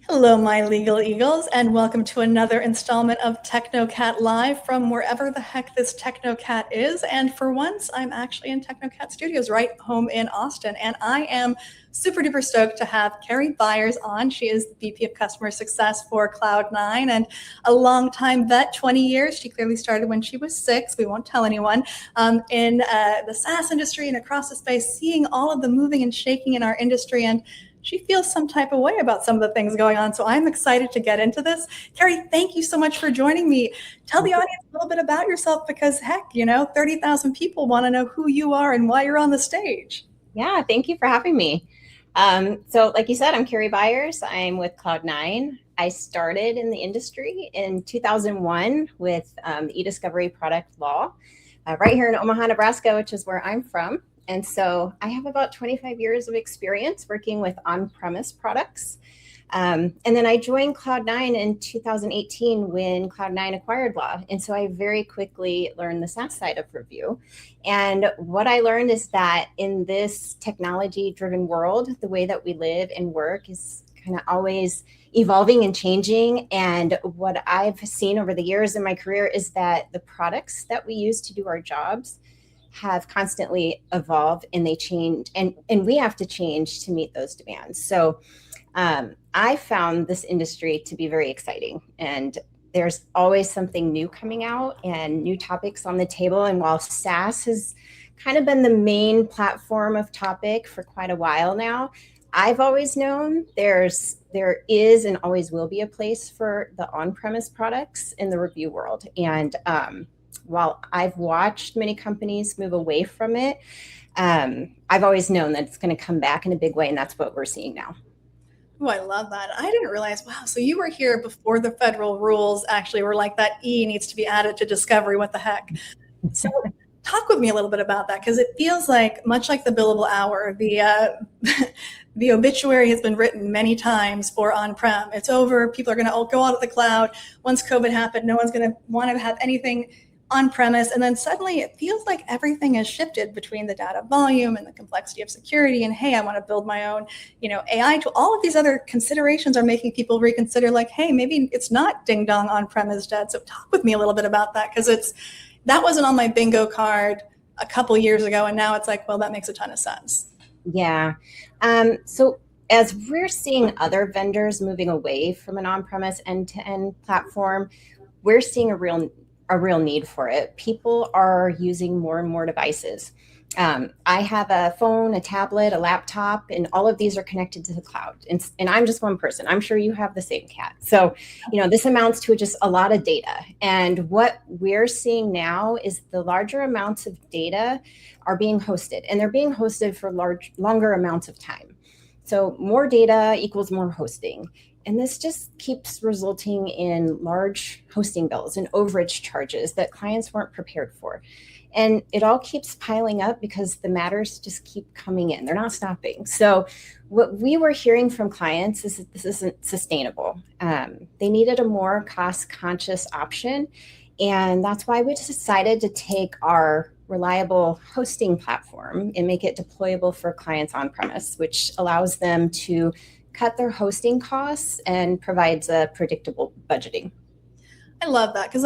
Hello, my legal eagles, and welcome to another installment of Technocat Live from wherever the heck this Technocat is. And for once, I'm actually in Technocat Studios right home in Austin. And I am super duper stoked to have Kari Byers on. She is the VP of Customer Success for Cloudnine and a longtime vet, 20 years. She clearly started when she was 6. We won't tell anyone. In the SaaS industry and across the space, seeing all of the moving and shaking in our industry, and she feels some type of way about some of the things going on. So I'm excited to get into this. Kari, thank you so much for joining me. Tell the audience a little bit about yourself because heck, 30,000 people want to know who you are and why you're on the stage. Yeah, thank you for having me. So like you said, I'm Kari Byers. I'm with Cloudnine. I started in the industry in 2001 with the e-discovery product law right here in Omaha, Nebraska, which is where I'm from. And so I have about 25 years of experience working with on-premise products. And then I joined Cloudnine in 2018 when Cloudnine acquired law. And so I very quickly learned the SaaS side of review. And what I learned is that in this technology-driven world, the way that we live and work is kind of always evolving and changing. And what I've seen over the years in my career is that the products that we use to do our jobs have constantly evolved and they change, and we have to change to meet those demands. So I found this industry to be very exciting, and there's always something new coming out and new topics on the table. And while SaaS has kind of been the main platform of topic for quite a while now, I've always known there is and always will be a place for the on-premise products in the review world. And while I've watched many companies move away from it, I've always known that it's going to come back in a big way, and that's what we're seeing now. Oh, I love that. I didn't realize, wow, so you were here before the federal rules actually were like that E needs to be added to discovery, what the heck? So talk with me a little bit about that, because it feels like, much like the billable hour, the obituary has been written many times for on-prem. It's over. People are going to go out of the cloud. Once COVID happened, no one's going to want to have anything on premise. And then suddenly it feels like everything has shifted between the data volume and the complexity of security. And hey, I want to build my own, AI tool. All of these other considerations are making people reconsider, like, hey, maybe it's not ding dong on premise dead. So talk with me a little bit about that, because that wasn't on my bingo card a couple years ago. And now it's like, well, that makes a ton of sense. Yeah. So as we're seeing other vendors moving away from an on-premise end-to-end platform, we're seeing a real need for it. People are using more and more devices. I have a phone, a tablet, a laptop, and all of these are connected to the cloud. And I'm just one person. I'm sure you have the same, Kat. So, this amounts to just a lot of data. And what we're seeing now is the larger amounts of data are being hosted, and they're being hosted for longer amounts of time. So more data equals more hosting. And this just keeps resulting in large hosting bills and overage charges that clients weren't prepared for. And it all keeps piling up because the matters just keep coming in. They're not stopping. So what we were hearing from clients is that this isn't sustainable. They needed a more cost-conscious option. And that's why we decided to take our reliable hosting platform and make it deployable for clients on-premise, which allows them to cut their hosting costs and provides a predictable budgeting. I love that, because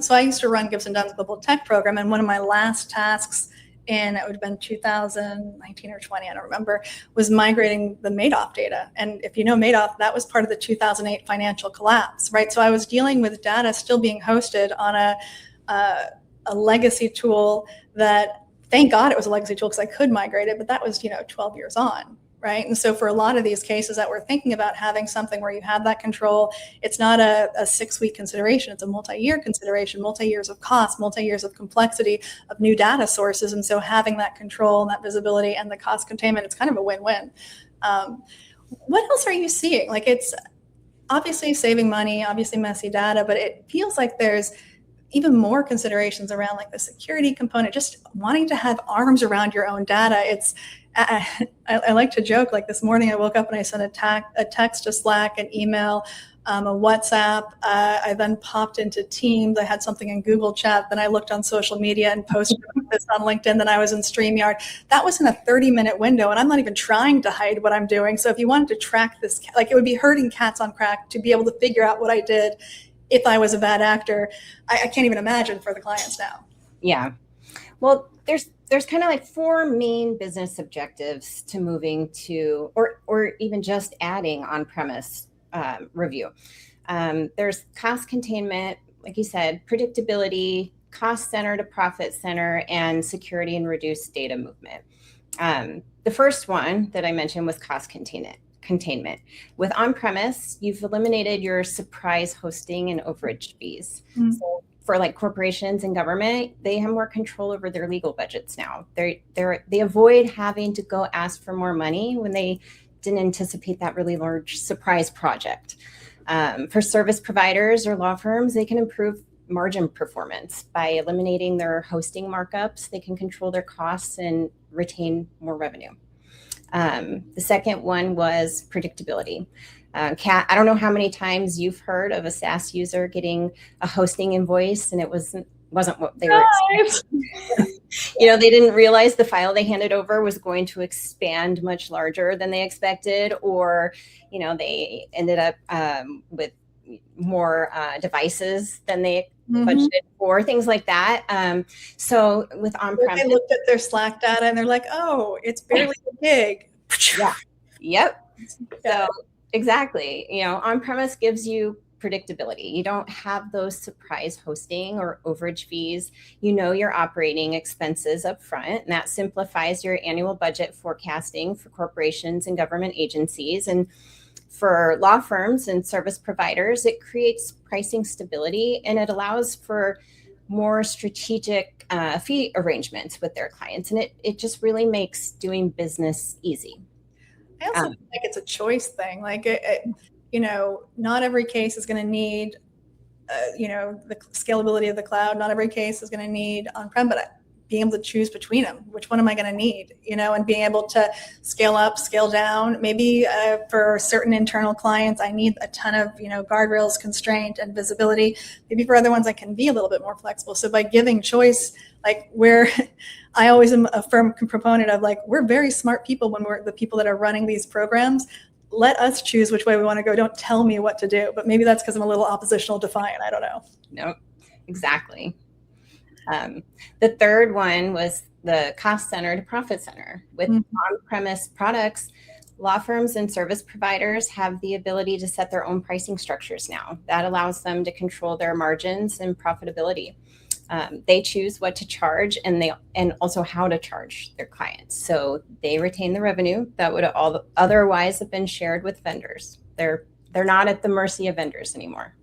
so I used to run Gibson Dunn's Global Tech program, and one of my last tasks it would have been 2019 or 20, I don't remember, was migrating the Madoff data. And if you know Madoff, that was part of the 2008 financial collapse, right? So I was dealing with data still being hosted on a legacy tool that, thank God it was a legacy tool because I could migrate it, but that was 12 years on. Right. And so for a lot of these cases that we're thinking about having something where you have that control, it's not a 6-week consideration. It's a multi-year consideration, multi-years of cost, multi-years of complexity of new data sources. And so having that control and that visibility and the cost containment, it's kind of a win-win. What else are you seeing? Like, it's obviously saving money, obviously messy data, but it feels like there's even more considerations around like the security component, just wanting to have arms around your own data. I like to joke, like this morning I woke up and I sent a text to Slack, an email, a WhatsApp. I then popped into Teams. I had something in Google Chat. Then I looked on social media and posted this on LinkedIn. Then I was in StreamYard. That was in a 30-minute window, and I'm not even trying to hide what I'm doing. So if you wanted to track this, like, it would be herding cats on crack to be able to figure out what I did if I was a bad actor. I can't even imagine for the clients now. Yeah. Well, there's kind of like four main business objectives to moving to, or even just adding on-premise review. There's cost containment, like you said, predictability, cost center to profit center, and security and reduced data movement. The first one that I mentioned was cost containment. With on-premise, you've eliminated your surprise hosting and overage fees. Mm-hmm. So for like corporations and government, they have more control over their legal budgets now. They avoid having to go ask for more money when they didn't anticipate that really large surprise project. For service providers or law firms, they can improve margin performance by eliminating their hosting markups. They can control their costs and retain more revenue. The second one was predictability. Kat, I don't know how many times you've heard of a SaaS user getting a hosting invoice and it wasn't what they were expecting. They didn't realize the file they handed over was going to expand much larger than they expected, or they ended up with more devices than they budgeted for, things like that. So with on-premise, they looked at their Slack data and they're like, oh, it's barely a gig. Yeah. Yep. So exactly. On-premise gives you predictability. You don't have those surprise hosting or overage fees. Your operating expenses up front, and that simplifies your annual budget forecasting for corporations and government agencies. And for law firms and service providers, it creates pricing stability, and it allows for more strategic fee arrangements with their clients. And it just really makes doing business easy. I also think it's a choice thing. Like, not every case is going to need, the scalability of the cloud. Not every case is going to need on-prem, but being able to choose between them, which one am I going to need, and being able to scale up, scale down. Maybe for certain internal clients, I need a ton of, guardrails, constraint, and visibility. Maybe for other ones, I can be a little bit more flexible. So by giving choice, like I always am a firm proponent of, like, we're very smart people when we're the people that are running these programs. Let us choose which way we want to go. Don't tell me what to do. But maybe that's because I'm a little oppositional defiant. I don't know. No, exactly. The third one was the cost center to profit center. With on-premise products, law firms and service providers have the ability to set their own pricing structures now. That allows them to control their margins and profitability. They choose what to charge and also how to charge their clients. So they retain the revenue that would otherwise have been shared with vendors. They're not at the mercy of vendors anymore.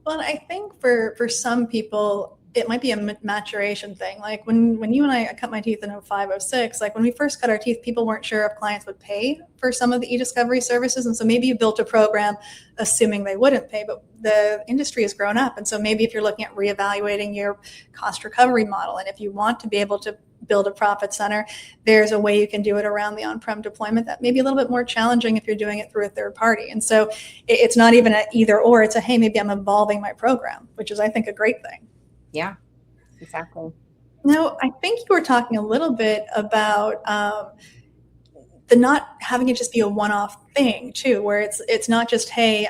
Well, I think for some people, it might be a maturation thing. Like when you and I cut my teeth in 05, 06, like when we first cut our teeth, people weren't sure if clients would pay for some of the e-discovery services. And so maybe you built a program assuming they wouldn't pay, but the industry has grown up. And so maybe if you're looking at reevaluating your cost recovery model, and if you want to be able to build a profit center, there's a way you can do it around the on-prem deployment that may be a little bit more challenging if you're doing it through a third party. And so it's not even an either or, it's a, hey, maybe I'm evolving my program, which is, I think, a great thing. Yeah, exactly. Now, I think you were talking a little bit about the not having it just be a one-off thing too, where it's not just, hey,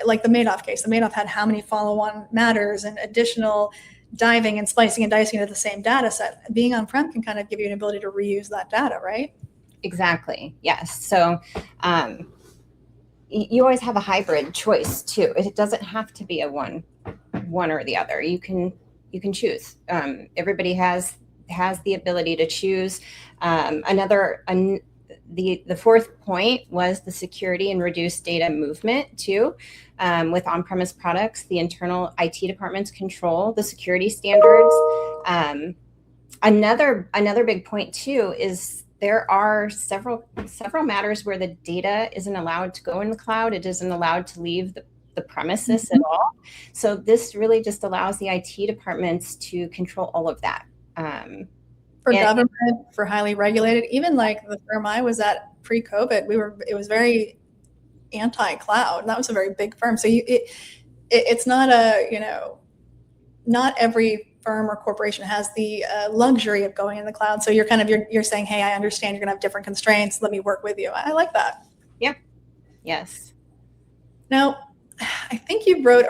like the Madoff case. The Madoff had how many follow-on matters and additional diving and splicing and dicing into the same data set. Being on-prem can kind of give you an ability to reuse that data, right? Exactly. Yes. So you always have a hybrid choice too. It doesn't have to be a one or the other. You can choose. Everybody has the ability to choose. The fourth point was the security and reduced data movement too. With on-premise products, the internal IT departments control the security standards. Another big point too is there are several matters where the data isn't allowed to go in the cloud. It isn't allowed to leave the premises at all. So this really just allows the IT departments to control all of that. For government, for highly regulated, even like the firm I was at pre-COVID, it was very anti-cloud. And that was a very big firm. So it's not a, not every firm or corporation has the luxury of going in the cloud. So you're saying, hey, I understand you're going to have different constraints. Let me work with you. I like that. Yep. Yes. Now, I think you wrote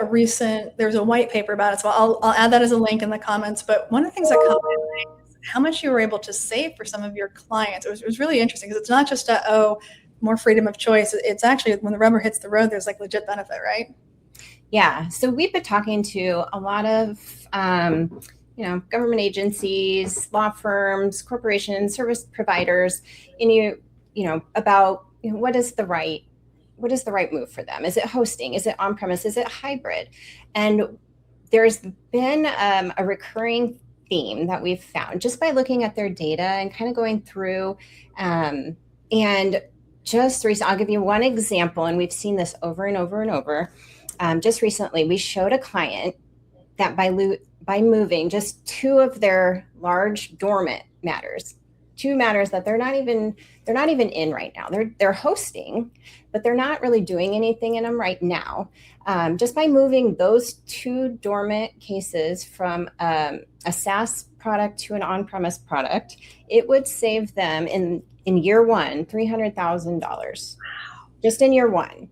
there's a white paper about it. So I'll add that as a link in the comments. But one of the things that caught my eye is how much you were able to save for some of your clients. It was really interesting because it's not just more freedom of choice. It's actually when the rubber hits the road, there's like legit benefit, right? Yeah. So we've been talking to a lot of, government agencies, law firms, corporations, service providers, and about what is the right move for them? Is it hosting? Is it on-premise? Is it hybrid? And there's been a recurring theme that we've found just by looking at their data and kind of going through. And just recently, I'll give you one example, and we've seen this over and over and over. Just recently, we showed a client that by moving just two of their large dormant matters, two matters that they're not even in right now. They're hosting, but they're not really doing anything in them right now. Just by moving those two dormant cases from a SaaS product to an on-premise product, it would save them in year one $300,000 just in year one.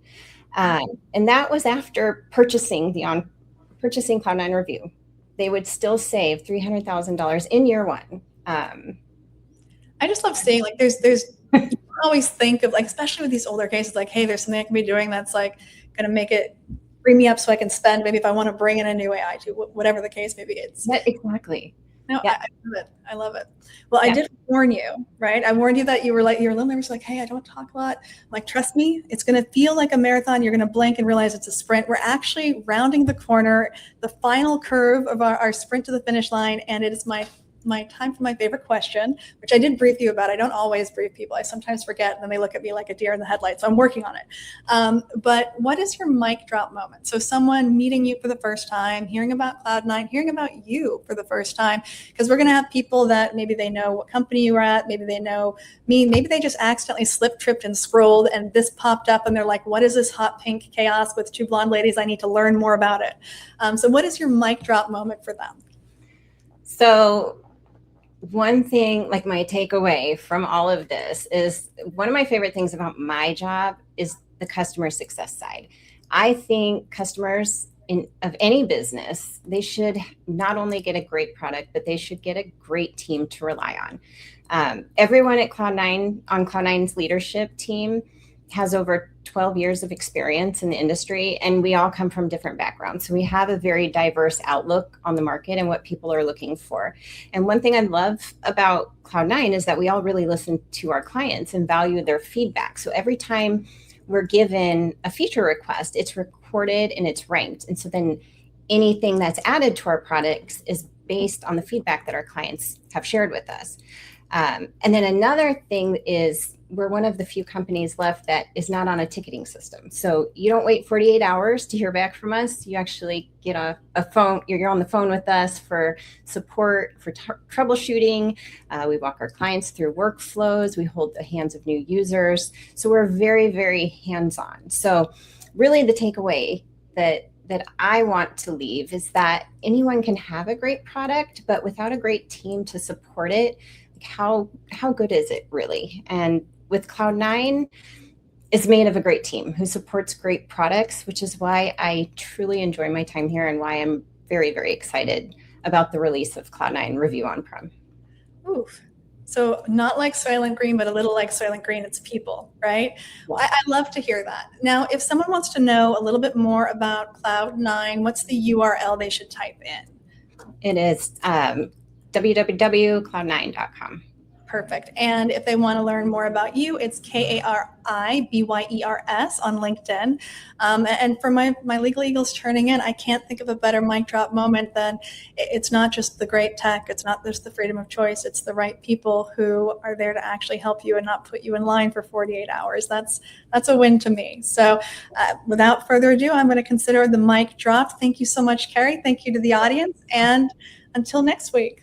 And that was after purchasing Cloudnine Review. They would still save $300,000 in year one. I just love seeing there's you always think of especially with these older cases, hey, there's something I can be doing that's going to make it bring me up so I can spend maybe if I want to bring in a new AI to whatever the case maybe. Exactly. No, yeah. I love it. Well, yeah. I did warn you, right? I warned you that you were a little nervous, hey, I don't talk a lot. Trust me, it's going to feel like a marathon. You're going to blink and realize it's a sprint. We're actually rounding the corner, the final curve of our sprint to the finish line. And it is my time for my favorite question, which I did brief you about. I don't always brief people. I sometimes forget, and then they look at me like a deer in the headlights. So I'm working on it. But what is your mic drop moment? So someone meeting you for the first time, hearing about Cloudnine, hearing about you for the first time, because we're going to have people that maybe they know what company you were at, maybe they know me, maybe they just accidentally slipped, tripped, and scrolled, and this popped up, and they're like, what is this hot pink chaos with two blonde ladies? I need to learn more about it. So what is your mic drop moment for them? So one thing, my takeaway from all of this is one of my favorite things about my job is the customer success side. I think customers of any business, they should not only get a great product, but they should get a great team to rely on. Everyone at Cloudnine, on Cloudnine's leadership team, has over 12 years of experience in the industry, and we all come from different backgrounds. So we have a very diverse outlook on the market and what people are looking for. And one thing I love about Cloudnine is that we all really listen to our clients and value their feedback. So every time we're given a feature request, it's recorded and it's ranked. And so then anything that's added to our products is based on the feedback that our clients have shared with us. And then another thing is we're one of the few companies left that is not on a ticketing system. So you don't wait 48 hours to hear back from us. You actually get a phone, you're on the phone with us for support, for troubleshooting. We walk our clients through workflows. We hold the hands of new users. So we're very, very hands-on. So really the takeaway that I want to leave is that anyone can have a great product, but without a great team to support it, how good is it really? And with Cloudnine, is made of a great team who supports great products, which is why I truly enjoy my time here and why I'm very, very excited about the release of Cloudnine Review on-prem. Oof. So not like Soylent Green, but a little like Soylent Green, it's people, right? Well, I love to hear that. Now, if someone wants to know a little bit more about Cloudnine, what's the URL they should type in? It is www.cloudnine.com. Perfect. And if they want to learn more about you, it's KariByers on LinkedIn. And for my Legal Eagles turning in, I can't think of a better mic drop moment than it's not just the great tech. It's not just the freedom of choice. It's the right people who are there to actually help you and not put you in line for 48 hours. That's a win to me. So without further ado, I'm going to consider the mic drop. Thank you so much, Kari. Thank you to the audience. And until next week.